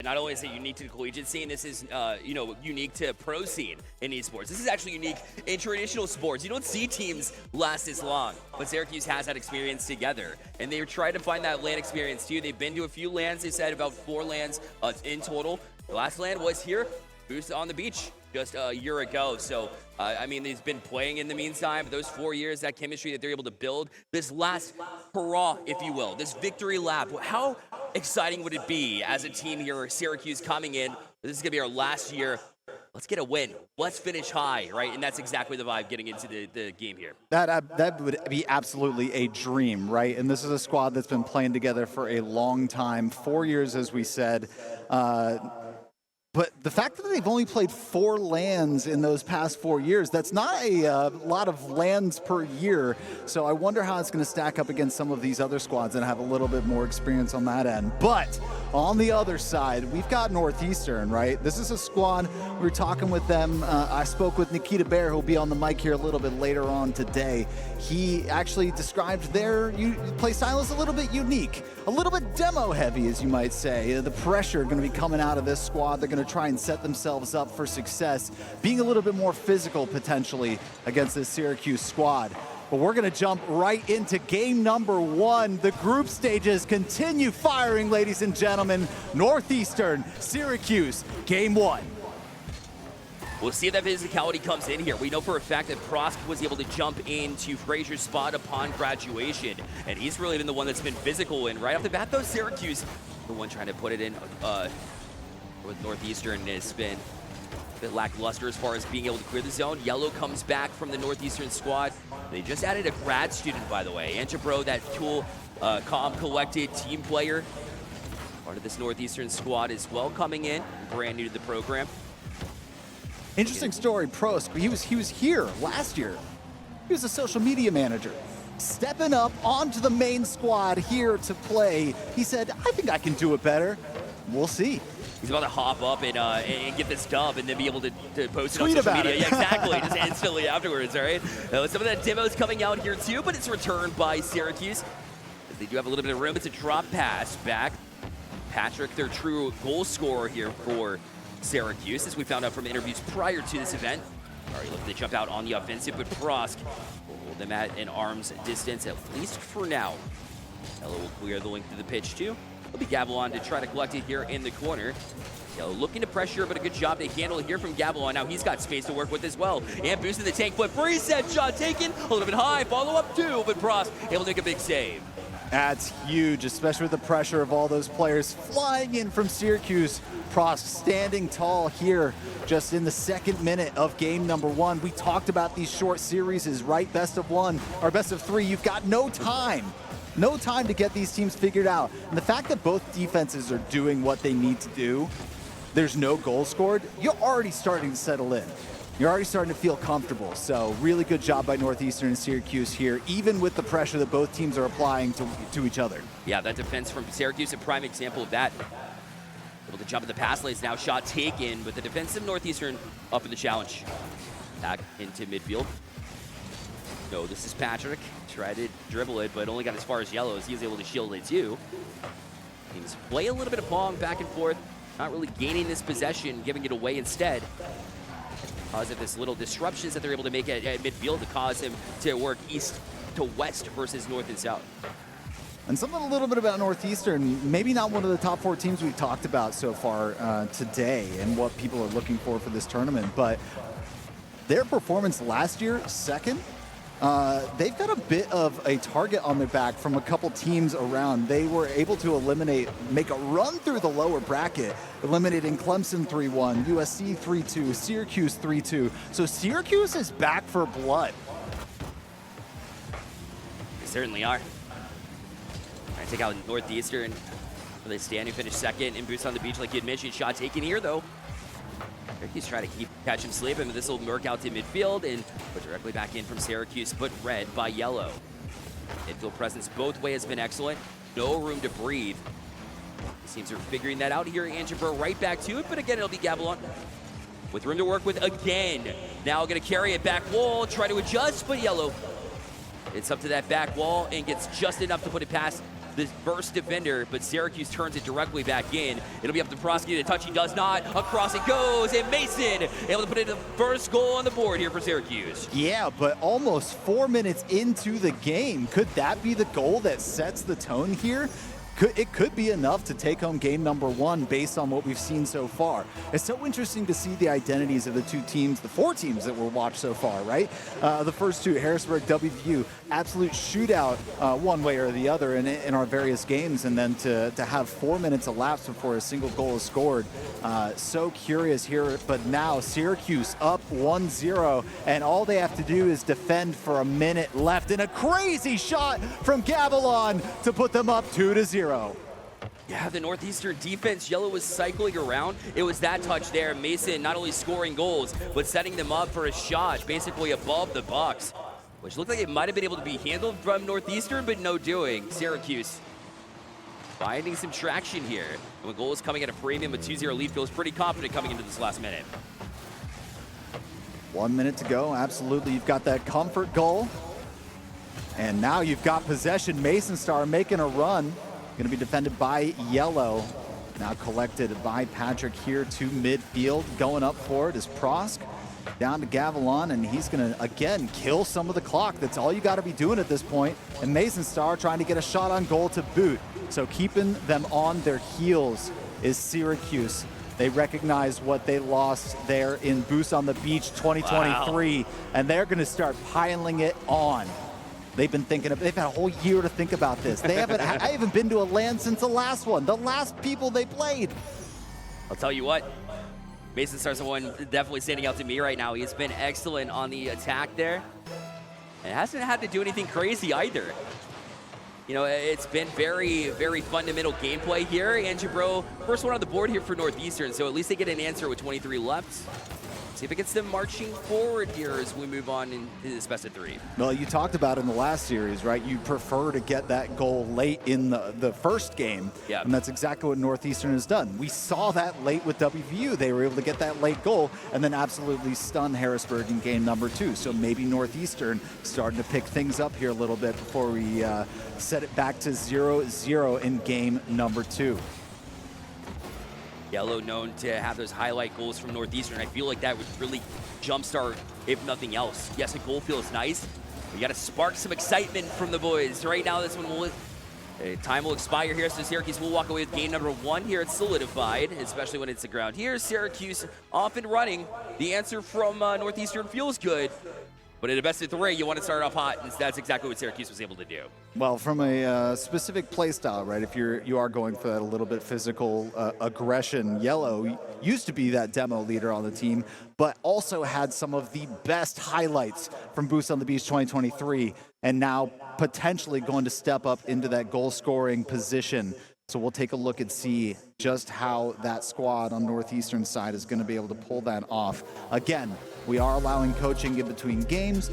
not only is it unique to the collegiate scene, this is, unique to pro scene in esports. This is actually unique in traditional sports. You don't see teams last this long, but Syracuse has that experience together, and they're trying to find that LAN experience too. They've been to a few LANs. They said about 4 LANs in total. The last LAN was here, Boost on the Beach, just a year ago. So, they've been playing in the meantime, but those 4 years, that chemistry that they're able to build, this last hurrah, if you will, this victory lap, how exciting would it be as a team here, Syracuse coming in? This is going to be our last year. Let's get a win. Let's finish high, right? And that's exactly the vibe getting into the game here. That would be absolutely a dream, right? And this is a squad that's been playing together for a long time, 4 years, as we said. But the fact that they've only played 4 LANs in those past 4 years, that's not a lot of LANs per year. So I wonder how it's going to stack up against some of these other squads that have a little bit more experience on that end. But on the other side, we've got Northeastern, right? This is a squad. We were talking with them. I spoke with Nikita Bear, who'll be on the mic here a little bit later on today. He actually described their play style as a little bit unique, a little bit demo heavy, as you might say. The pressure going to be coming out of this squad. They're going to try and set themselves up for success, being a little bit more physical potentially against this Syracuse squad. But we're going to jump right into game number 1. The group stages continue firing, ladies and gentlemen. Northeastern, Syracuse, game 1. We'll see if that physicality comes in here. We know for a fact that Prosk was able to jump into Frazier's spot upon graduation, and he's really been the one that's been physical. And right off the bat, though, Syracuse, the one trying to put it in with Northeastern, has been a bit lackluster as far as being able to clear the zone. Yellow comes back from the Northeastern squad. They just added a grad student, by the way. Antibro, that Tool collected team player, part of this Northeastern squad as well, coming in, brand new to the program. Interesting story, Prosk. He was here last year. He was a social media manager, stepping up onto the main squad here to play. He said, I think I can do it better. We'll see. He's about to hop up and get this dub and then be able to post it on Tweet social about media. it. Yeah, exactly, just instantly afterwards, all right? Some of that demo is coming out here too, but it's returned by Syracuse. They do have a little bit of room. It's a drop pass back. Patrick, their true goal scorer here for Syracuse, as we found out from interviews prior to this event. Already looking to jump out on the offensive, but Prosk will hold them at an arm's distance, at least for now. Yellow will clear the link to the pitch too. It'll be Gavilon to try to collect it here in the corner. Yellow looking to pressure, but a good job to handle it here from Gavilon. Now he's got space to work with as well. And boosting the tank flip. Reset shot taken, a little bit high, follow up too, but Prosk able to make a big save. That's huge, especially with the pressure of all those players flying in from Syracuse. Prosk standing tall here just in the 2nd minute of game number 1. We talked about these short series, right? Best of 1 or best of 3. You've got no time. No time to get these teams figured out. And the fact that both defenses are doing what they need to do, there's no goal scored, you're already starting to settle in. You're already starting to feel comfortable. So really good job by Northeastern and Syracuse here, even with the pressure that both teams are applying to each other. Yeah, that defense from Syracuse, a prime example of that. Able to jump in the pass lanes, now shot taken, but the defense of Northeastern up in the challenge. Back into midfield. No, this is Patrick. Tried to dribble it, but only got as far as Yellow, as he was able to shield it too. Teams play a little bit of pong back and forth, not really gaining this possession, giving it away instead. Because of this little disruptions that they're able to make at midfield to cause him to work east to west versus north and south. And something a little bit about Northeastern, maybe not one of the top 4 teams we've talked about so far today and what people are looking for this tournament, but their performance last year, 2nd, they've got a bit of a target on their back from a couple teams around. They were able to make a run through the lower bracket, eliminating Clemson 3-1, USC 3-2, Syracuse 3-2. So Syracuse is back for blood. They certainly are. Trying to take out Northeastern, where they stand and finish 2nd in Boots on the Beach, like you had mentioned. Shot taken here, though. Syracuse trying to catch him sleeping, but this will work out to midfield and put directly back in from Syracuse, put red by Yellow. Midfield presence both ways has been excellent. No room to breathe. Teams are figuring that out here. Antibro right back to it, but again, it'll be Gavilon with room to work with again. Now going to carry it back wall, try to adjust, but Yellow. It's up to that back wall and gets just enough to put it past the burst defender, but Syracuse turns it directly back in. It'll be up to the prosecutor to touch. He does not. Across it goes, and Mason able to put in the first goal on the board here for Syracuse. Yeah, but almost 4 minutes into the game. Could that be the goal that sets the tone here? It could be enough to take home game number 1 based on what we've seen so far. It's so interesting to see the identities of the two teams, the 4 teams that we're watched so far, right? The first two, Harrisburg, WVU, absolute shootout one way or the other in our various games, and then to have 4 minutes elapsed before a single goal is scored. So curious here, but now Syracuse up 1-0, and all they have to do is defend for a minute left, and a crazy shot from Gavilan to put them up 2-0. Yeah, the Northeastern defense, Yellow was cycling around. It was that touch there. Mason not only scoring goals, but setting them up for a shot basically above the box, which looked like it might have been able to be handled from Northeastern, but no doing. Syracuse finding some traction here. And when goal is coming at a premium, a 2-0 lead, feels pretty confident coming into this last minute. 1 minute to go, absolutely. You've got that comfort goal. And now you've got possession. Mason Star making a run. Going to be defended by Yellow. Now collected by Patrick here to midfield. Going up for it is Prosk. Down to Gavilan, and he's going to, again, kill some of the clock. That's all you got to be doing at this point. And Mason Star trying to get a shot on goal to boot. So keeping them on their heels is Syracuse. They recognize what they lost there in Boost on the Beach 2023, wow. And they're going to start piling it on. They've been thinking of, they've had a whole year to think about this. They haven't, I haven't been to a LAN since the last one, the last people they played. I'll tell you what, Mason Star's the one definitely standing out to me right now. He's been excellent on the attack there. And hasn't had to do anything crazy either. You know, it's been very, very fundamental gameplay here. And Jabro, first one on the board here for Northeastern, so at least they get an answer with 23 left. See if it gets them marching forward here as we move on into this best of 3. Well, you talked about in the last series, right? You prefer to get that goal late in the first game. Yeah. And that's exactly what Northeastern has done. We saw that late with WVU. They were able to get that late goal and then absolutely stun Harrisburg in game number 2. So maybe Northeastern starting to pick things up here a little bit before we set it back to 0-0 in game number 2. Yellow known to have those highlight goals from Northeastern. I feel like that would really jumpstart, if nothing else. Yes, a goal feels nice. You got to spark some excitement from the boys. Right now, this one will, time will expire here, so Syracuse will walk away with game number 1 here. It's solidified, especially when it's the ground here. Syracuse off and running. The answer from Northeastern feels good. But in a best of 3, you want to start off hot, and that's exactly what Syracuse was able to do. Well, from a specific play style, right? If you are going for that a little bit physical aggression, Yellow used to be that demo leader on the team, but also had some of the best highlights from Boost on the Beach 2023, and now potentially going to step up into that goal-scoring position. So we'll take a look and see just how that squad on Northeastern side is going to be able to pull that off. Again, we are allowing coaching in between games.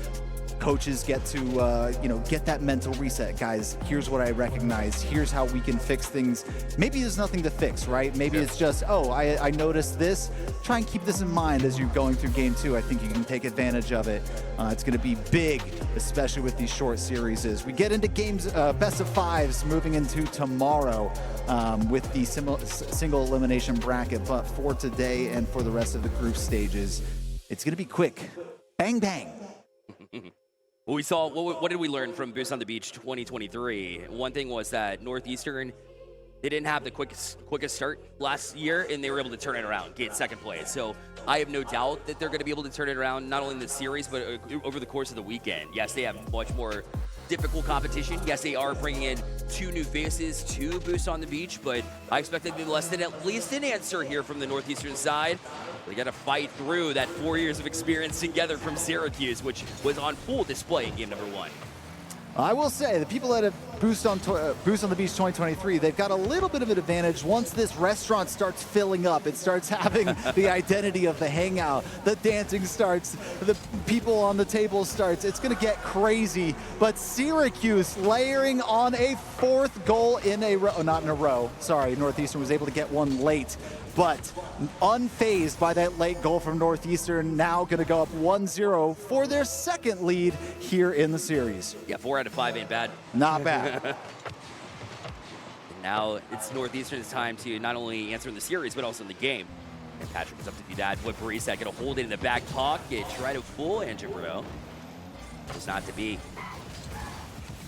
Coaches get to, get that mental reset. Guys, here's what I recognize. Here's how we can fix things. Maybe there's nothing to fix, right? Maybe it's just, I noticed this. Try and keep this in mind as you're going through game 2. I think you can take advantage of it. It's going to be big, especially with these short series. We get into games, best of 5s moving into tomorrow with the single elimination bracket. But for today and for the rest of the group stages, it's going to be quick. Bang, bang. Well, we saw, what did we learn from Boost on the Beach 2023? One thing was that Northeastern, they didn't have the quickest start last year, and they were able to turn it around, get second place. So I have no doubt that they're going to be able to turn it around, not only in the series, but over the course of the weekend. Yes, they have much more difficult competition. Yes, they are bringing in 2 new faces to Boost on the Beach, but I expect them to be less than at least an answer here from the Northeastern side. They got to fight through that 4 years of experience together from Syracuse, which was on full display in game number 1. I will say, the people that have Boost on the Beach 2023, they've got a little bit of an advantage. Once this restaurant starts filling up, it starts having the identity of the hangout, the dancing starts, the people on the table starts. It's going to get crazy. But Syracuse layering on a 4th goal in a row. Not in a row. Sorry, Northeastern was able to get one late. But unfazed by that late goal from Northeastern, now going to go up 1-0 for their 2nd lead here in the series. Yeah, 4 out of 5 ain't bad. Not bad. Now it's Northeastern's time to not only answer in the series, but also in the game. And Patrick is up to do that. What Barisa gonna hold it in the back pocket, try to fool Andrew. Was not to be.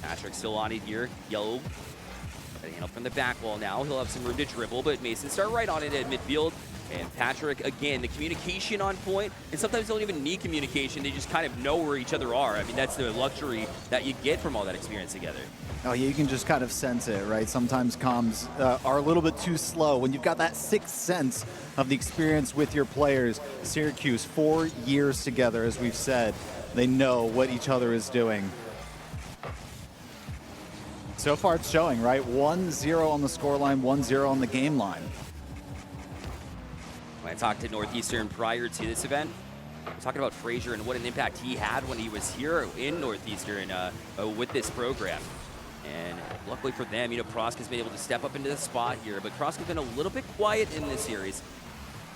Patrick still on it here. Yellow. Got a handle from the back wall now. He'll have some room to dribble, but Mason start right on it at midfield. And Patrick, again, the communication on point, and sometimes they don't even need communication. They just kind of know where each other are. I mean, that's the luxury that you get from all that experience together. Oh, yeah, you can just kind of sense it, right? Sometimes comms are a little bit too slow. When you've got that sixth sense of the experience with your players, Syracuse, 4 years together, as we've said, they know what each other is doing. So far it's showing, right? 1-0 on the scoreline, 1-0 on the game line. When I talked to Northeastern prior to this event, we're talking about Frazier and what an impact he had when he was here in Northeastern with this program. And luckily for them, Prosk has been able to step up into the spot here, but Prosk has been a little bit quiet in this series.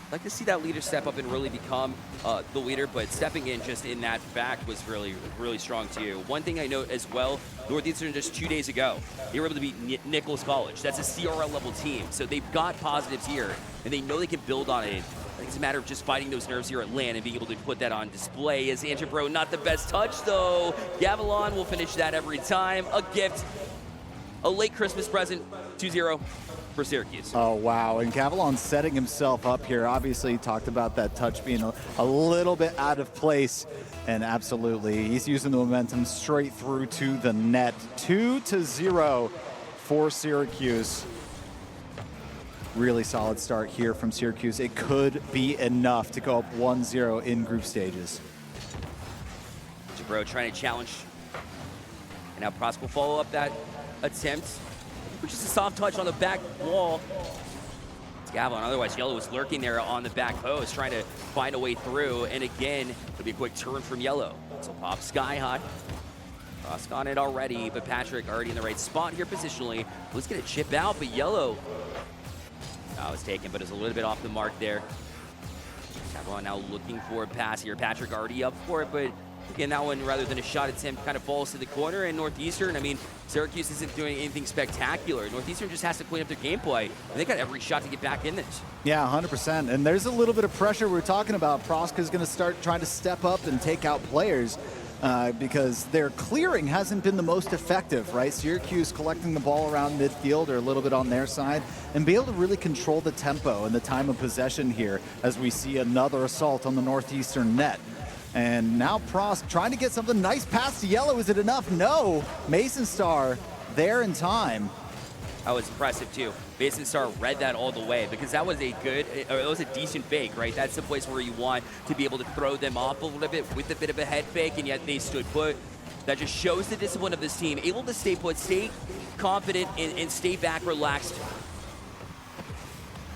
I'd like to see that leader step up and really become the leader, but stepping in just in that fact was really, really strong too. One thing I note as well, Northeastern just 2 days ago, they were able to beat Nichols College. That's a CRL level team, so they've got positives here, and they know they can build on it. I think it's a matter of just fighting those nerves here at LAN and being able to put that on display. As Andrew, not the best touch though. Gavilon will finish that every time. A gift, a late Christmas present, 2-0. For Syracuse. Oh, wow. And Gavilon setting himself up here. Obviously, he talked about that touch being a little bit out of place. And absolutely, he's using the momentum straight through to the net. 2-0 for Syracuse. Really solid start here from Syracuse. It could be enough to go up 1-0 in group stages. Jabro trying to challenge. And now Prosk will follow up that attempt, which is a soft touch on the back wall. It's Gavilon. Otherwise, Yellow was lurking there on the back post, trying to find a way through. And again, it'll be a quick turn from Yellow. So pop sky high. Prosk on it already, but Patrick already in the right spot here positionally. Was going to chip out, but Yellow. That was taken, but it's a little bit off the mark there. Gavilon now looking for a pass here. Patrick already up for it, but again, that one, rather than a shot attempt, kind of falls to the corner. And Northeastern, I mean, Syracuse isn't doing anything spectacular. Northeastern just has to clean up their gameplay, and they got every shot to get back in this. Yeah, 100%. And there's a little bit of pressure we're talking about. Prosk is going to start trying to step up and take out players because their clearing hasn't been the most effective, right? Syracuse collecting the ball around midfield or a little bit on their side and be able to really control the tempo and the time of possession here as we see another assault on the Northeastern net. And now Prosk trying to get something nice past to Yellow. Is it enough? No. Mason Star there in time. That was impressive too. Mason Star read that all the way because that was a good, or it was a decent fake, right? That's the place where you want to be able to throw them off a little bit with a bit of a head fake, and yet they stood put. That just shows the discipline of this team, able to stay put, stay confident, and stay back relaxed.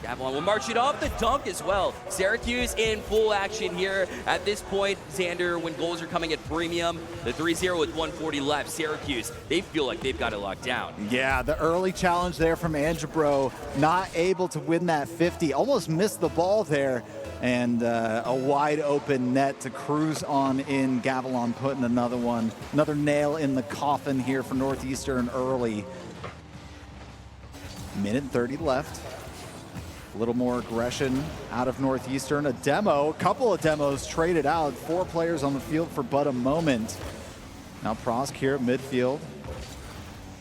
Gavilon will march it off the dunk as well. Syracuse in full action here. At this point, Xander, when goals are coming at premium, the 3-0 with 140 left. Syracuse, they feel like they've got it locked down. Yeah, the early challenge there from Andrew, not able to win that 50. Almost missed the ball there. And a wide open net to cruise on in. Gavilon putting another nail in the coffin here for Northeastern early. Minute 30 left. A little more aggression out of Northeastern. A couple of demos traded out. 4 players on the field for but a moment. Now Prosk here at midfield.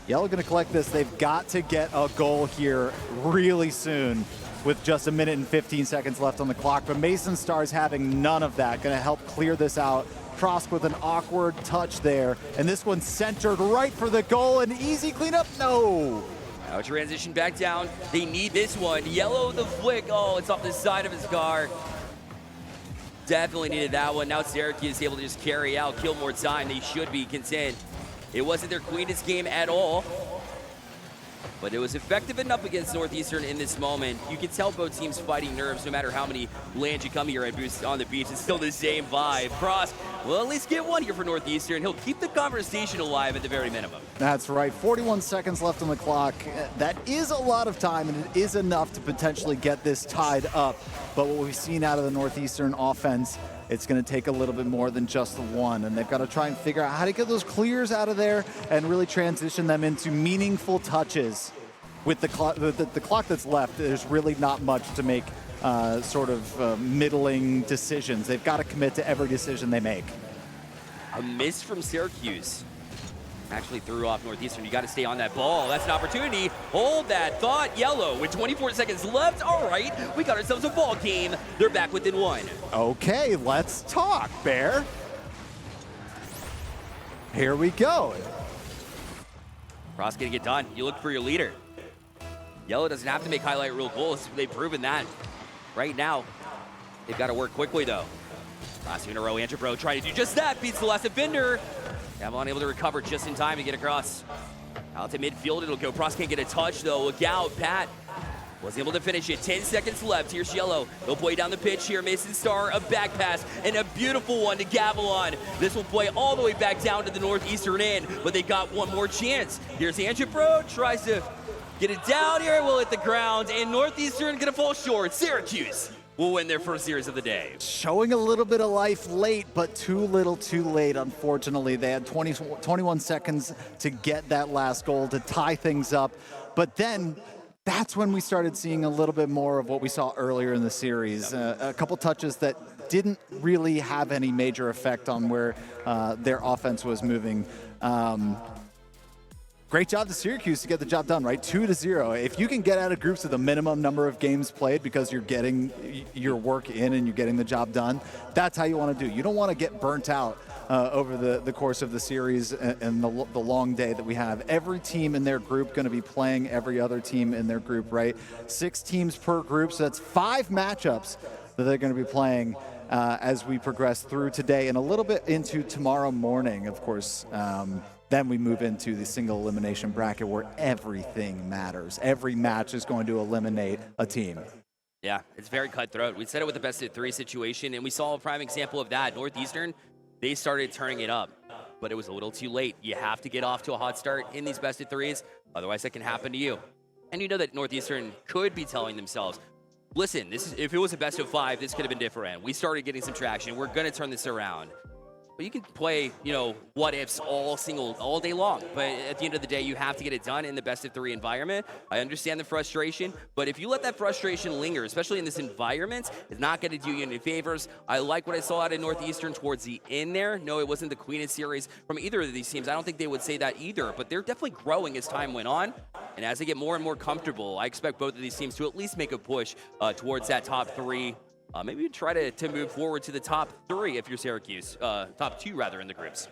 Yellow going to collect this. They've got to get a goal here really soon with just a minute and 15 seconds left on the clock. But Mason Star's having none of that. Going to help clear this out. Prosk with an awkward touch there. And this one centered right for the goal. An easy cleanup. No. Now transition back down. They need this one. Yellow the flick. Oh, it's off the side of his car. Definitely needed that one. Now Syracuse is able to just carry out, kill more time. They should be content. It wasn't their cleanest game at all, but it was effective enough against Northeastern in this moment. You can tell both teams fighting nerves no matter how many lands you come here at Boost on the Beach. It's still the same vibe. Prosk will at least get one here for Northeastern. He'll keep the conversation alive at the very minimum. That's right. 41 seconds left on the clock. That is a lot of time, and it is enough to potentially get this tied up. But what we've seen out of the Northeastern offense, it's going to take a little bit more than just the one, and they've got to try and figure out how to get those clears out of there and really transition them into meaningful touches. with the clock that's left, there's really not much to make middling decisions. They've got to commit to every decision they make. A miss from Syracuse. Actually threw off Northeastern. You got to stay on that ball. That's an opportunity. Hold that thought. Yellow with 24 seconds left. All right, we got ourselves a ball game. They're back within one. Okay, let's talk, Bear. Here we go. Cross gonna get done. You look for your leader. Yellow doesn't have to make highlight reel goals. They've proven that. Right now, they've got to work quickly though. Last two in a row, Andrew Bro trying to do just that. Beats the last defender. Avalon able to recover just in time to get across. Out to midfield, it'll go. Pross can't get a touch though. Look out, Pat wasn't able to finish it. 10 seconds left. Here's Yellow. They'll play down the pitch here. Mason Starr, a back pass, and a beautiful one to Gavilon. This will play all the way back down to the Northeastern end, but they got one more chance. Here's Andrew Bro, tries to get it down here. Will hit the ground, and Northeastern gonna fall short. Syracuse will win their first series of the day. Showing a little bit of life late, but too little too late, unfortunately. They had 21 seconds to get that last goal to tie things up. But then that's when we started seeing a little bit more of what we saw earlier in the series. A couple touches that didn't really have any major effect on where their offense was moving. Great job to Syracuse to get the job done, right? 2-0. If you can get out of groups with a minimum number of games played because you're getting your work in and you're getting the job done, that's how you want to do. You don't want to get burnt out over the course of the series and the long day that we have. Every team in their group going to be playing every other team in their group, right? 6 teams per group, so that's 5 matchups that they're going to be playing as we progress through today and a little bit into tomorrow morning, of course. Then we move into the single elimination bracket where everything matters. Every match is going to eliminate a team. Yeah, it's very cutthroat. We said it with the best of 3 situation, and we saw a prime example of that. Northeastern, they started turning it up, but it was a little too late. You have to get off to a hot start in these best of 3s, otherwise that can happen to you. And you know that Northeastern could be telling themselves, listen, if it was a best of 5, this could have been different. We started getting some traction. We're going to turn this around. But you can play, what ifs all day long. But at the end of the day, you have to get it done in the best of 3 environment. I understand the frustration, but if you let that frustration linger, especially in this environment, it's not going to do you any favors. I like what I saw out of Northeastern towards the end there. No, it wasn't the Queen of Series from either of these teams. I don't think they would say that either, but they're definitely growing as time went on. And as they get more and more comfortable, I expect both of these teams to at least make a push towards that top 3. Maybe try to move forward to the top 3 if you're Syracuse. Top 2, rather, in the groups.